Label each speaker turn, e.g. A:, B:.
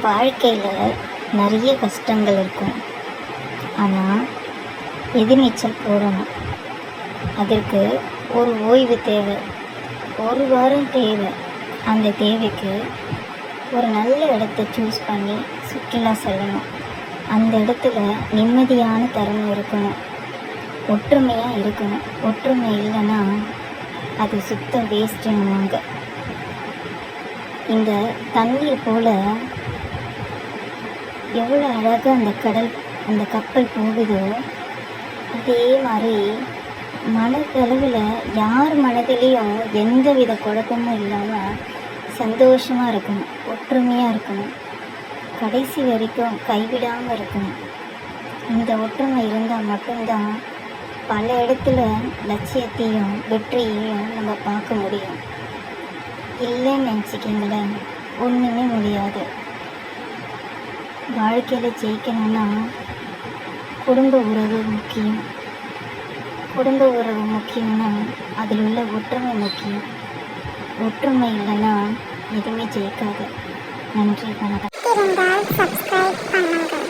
A: வாழ்க்கையில் நிறைய கஷ்டங்கள் இருக்கும். ஆனால் எதிர்நீச்சல் போடணும். அதற்கு ஒரு ஓய்வு தேவை, ஒரு வாரம் தேவை. அந்த தேவைக்கு ஒரு நல்ல இடத்த சூஸ் பண்ணி சுற்றுலா செல்லணும். அந்த இடத்துல நிம்மதியான தருணம் இருக்கணும், ஒற்றுமையாக இருக்கணும். ஒற்றுமை இல்லைன்னா அது சுத்தம் வேஸ்ட்டுன்னுவாங்க. இந்த தண்ணீர் போல் எவ்வளோ அழகாக அந்த கப்பல் போகுதோ, அதே மாதிரி மனதளவில் யார் மனதிலையும் எந்த வித குழப்பமும் இல்லாமல் சந்தோஷமாக இருக்கணும், ஒற்றுமையாக இருக்கணும், கடைசி வரைக்கும் கைவிடாமல் இருக்கணும். இந்த ஒற்றுமை இருந்தால் மட்டும்தான் பல இடத்துல லட்சியத்தையும் வெற்றியையும் நம்ம பார்க்க முடியும். இல்லைன்னு நினச்சிக்கிங்களேன், ஒன்றுமே முடியாது. வாழ்க்கையில் ஜெயிக்கணும்னா குடும்ப உறவு முக்கியம். குடும்ப உறவு முக்கியம்னா அதில் உள்ள ஒற்றுமை முக்கியம். ஒற்றுமை இல்லைன்னா எதுவுமே ஜெயிக்காது. நன்றி, வணக்கம்.
B: சப்ஸ்கிரைப் பண்ணுங்கள்.